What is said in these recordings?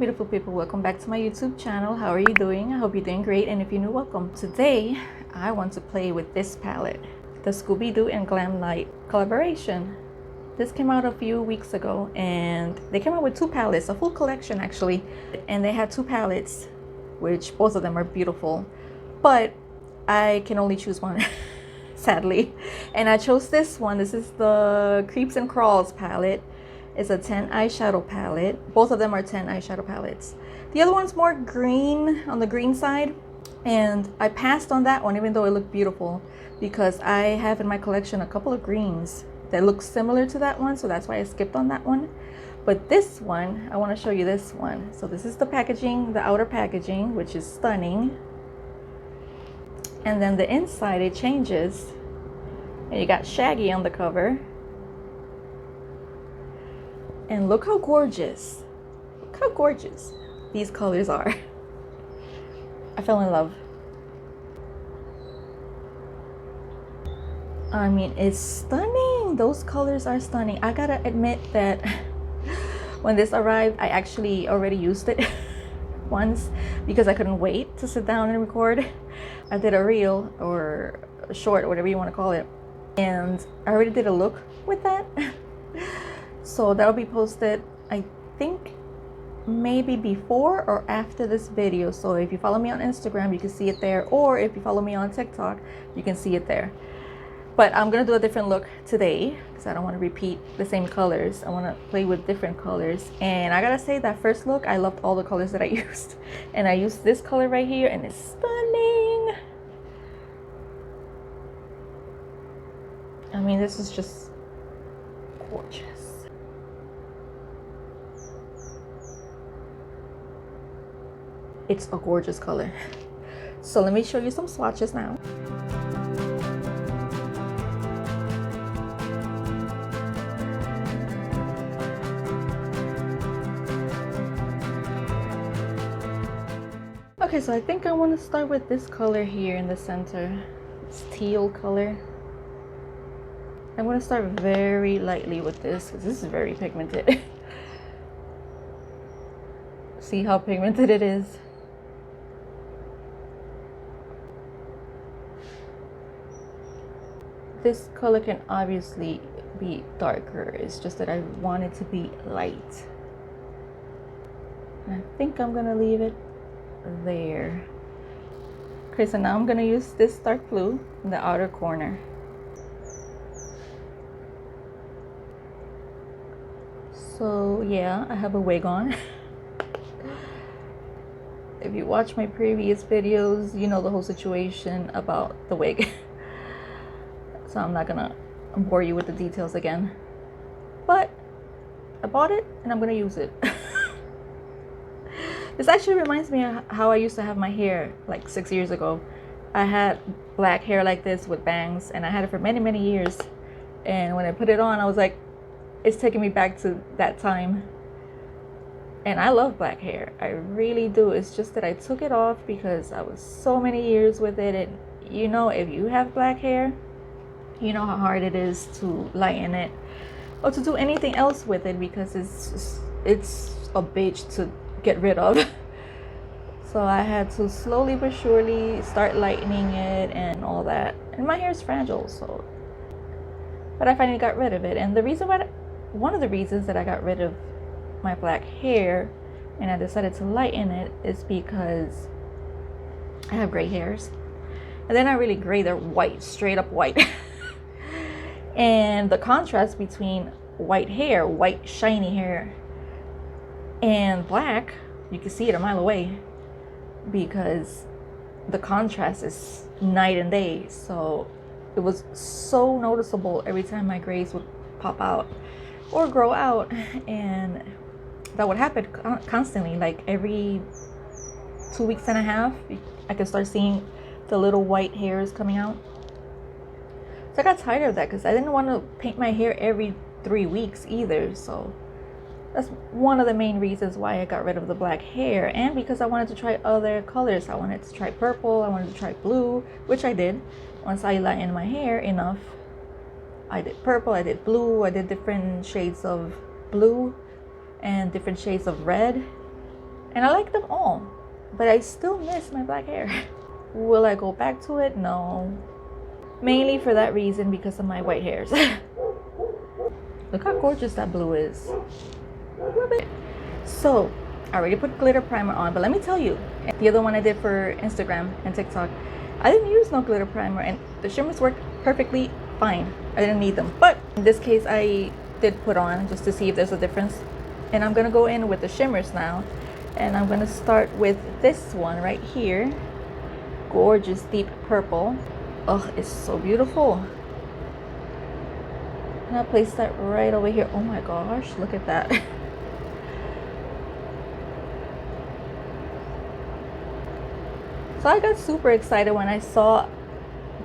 beautiful people, welcome back to my YouTube channel. How are you doing? I hope you're doing great, and if you're new, welcome. Today I want to play with this palette, the Scooby Doo and GLAMLITE collaboration. This came out a few weeks ago, and they came out with two palettes, a full collection actually, and they had two palettes, which both of them are beautiful, but I can only choose one sadly, and I chose this one. This is the Creeps and Crawls palette. It's a 10 eyeshadow palette. Both of them are 10 eyeshadow palettes. The other one's more green, on the green side, and I passed on that one even though it looked beautiful because I have in my collection a couple of greens that look similar to that one, so that's why I skipped on that one. But this one, I want to show you this one. So this is the packaging, the outer packaging, which is stunning, and then the inside it changes, and you got Shaggy on the cover. And look how gorgeous, these colors are. I fell in love. I mean, it's stunning. Those colors are stunning. I gotta admit that when this arrived, I actually already used it once because I couldn't wait to sit down and record. I did a reel or a short, whatever you want to call it, and I already did a look with that. So that'll be posted, I think, maybe before or after this video. So if you follow me on Instagram, you can see it there, or if you follow me on TikTok, you can see it there. But I'm gonna do a different look today because I don't want to repeat the same colors. I want to play with different colors, and I gotta say that first look, I loved all the colors that I used, and I used this color right here, and it's stunning. I mean, this is just gorgeous. It's a gorgeous color. So let me show you some swatches now. Okay, so I think I want to start with this color here in the center. It's teal color. I'm going to start very lightly with this because this is very pigmented. See how pigmented it is? This color can obviously be darker. It's just that I want it to be light. And I think I'm gonna leave it there. Okay, so now I'm gonna use this dark blue in the outer corner. So yeah, I have a wig on. If you watch my previous videos, you know the whole situation about the wig. So I'm not gonna bore you with the details again, but I bought it and I'm gonna use it. This actually reminds me of how I used to have my hair like 6 years ago. I had black hair like this with bangs, and I had it for many years, and when I put it on, I was like, it's taking me back to that time. And I love black hair, I really do. It's just that I took it off because I was so many years with it, and you know, if you have black hair, you know how hard it is to lighten it or to do anything else with it because it's a bitch to get rid of. So I had to slowly but surely start lightening it and all that. And my hair is fragile, so. But I finally got rid of it. And the reason why, one of the reasons that I got rid of my black hair and I decided to lighten it is because I have gray hairs. And they're not really gray, they're white, straight up white. And the contrast between white hair, white shiny hair, and black, you can see it a mile away because the contrast is night and day. So it was so noticeable every time my grays would pop out or grow out, and that would happen constantly. Like every 2.5 weeks, I could start seeing the little white hairs coming out. So I got tired of that because I didn't want to paint my hair every 3 weeks either. So that's one of the main reasons why I got rid of the black hair, and because I wanted to try other colors. I wanted to try purple, I wanted to try blue, which I did. Once I lightened my hair enough, I did purple, I did blue, I did different shades of blue and different shades of red. and I like them all, but I still miss my black hair. Will I go back to it? No. Mainly for that reason, because of my white hairs. Look how gorgeous that blue is. Love it. So, I already put glitter primer on, but let me tell you, the other one I did for Instagram and TikTok, I didn't use no glitter primer, and the shimmers worked perfectly fine. I didn't need them, but in this case I did put on just to see if there's a difference. And I'm gonna go in with the shimmers now, and I'm gonna start with this one right here. Gorgeous deep purple. Oh, it's so beautiful. And I'll place that right over here. Oh my gosh, look at that. So I got super excited when I saw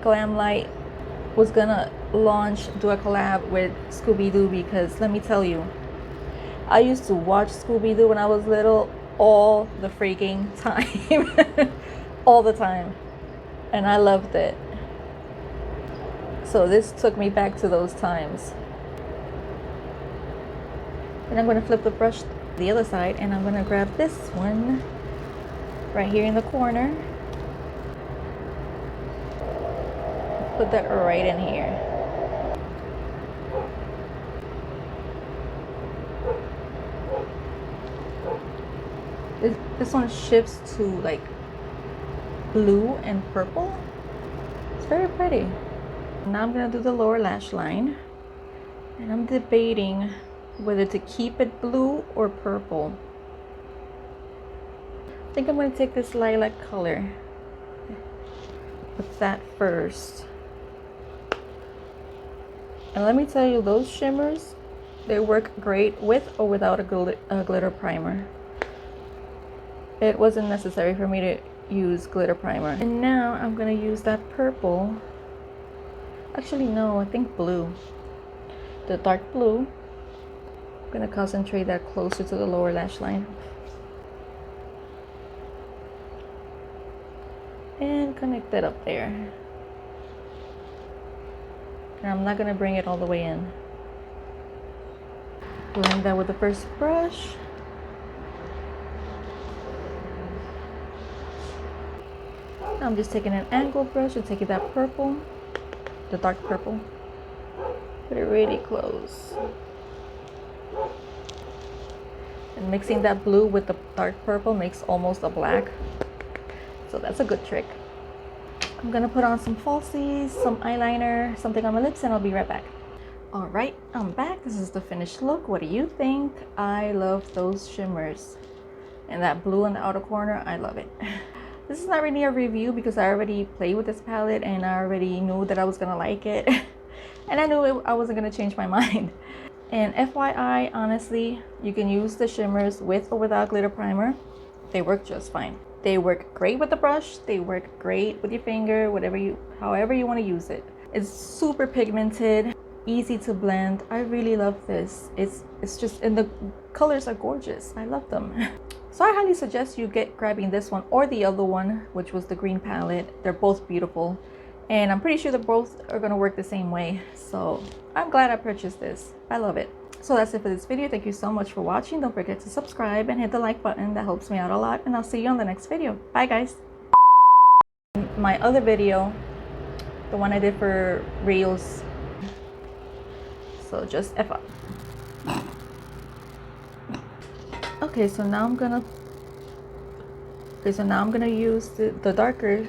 GLAMLITE was gonna do a collab with Scooby Doo, because let me tell you, I used to watch Scooby Doo when I was little all the freaking time. All the time. And I loved it. So this took me back to those times. And I'm going to flip the brush to the other side, and I'm going to grab this one right here in the corner. Put that right in here. This one shifts to like blue and purple. It's very pretty. Now I'm gonna do the lower lash line, and I'm debating whether to keep it blue or purple. I think I'm gonna take this lilac color. Put that first. And let me tell you, those shimmers, they work great with or without a glitter primer. It wasn't necessary for me to use glitter primer. And now I'm gonna use that purple. Actually no, I think blue. The dark blue. I'm gonna concentrate that closer to the lower lash line. And connect that up there. And I'm not gonna bring it all the way in. Blend that with the first brush. I'm just taking an angled brush and taking that purple, the dark purple, put it really close. And mixing that blue with the dark purple makes almost a black. So that's a good trick. I'm gonna put on some falsies, some eyeliner, something on my lips, and I'll be right back. All right, I'm back. This is the finished look. What do you think? I love those shimmers. And that blue in the outer corner, I love it. This is not really a review because I already played with this palette and I already knew that I was gonna like it. And I knew I wasn't gonna change my mind. And FYI, honestly, you can use the shimmers with or without glitter primer. They work just fine. They work great with the brush. They work great with your finger, however you want to use it. It's super pigmented, easy to blend. I really love this. It's just, and the colors are gorgeous. I love them. So I highly suggest you grabbing this one or the other one, which was the green palette. They're both beautiful. And I'm pretty sure they both are going to work the same way. So I'm glad I purchased this. I love it. So that's it for this video. Thank you so much for watching. Don't forget to subscribe and hit the like button. That helps me out a lot. And I'll see you on the next video. Bye guys. My other video, the one I did for Reels. So just FYI. Okay, so now I'm gonna use the darker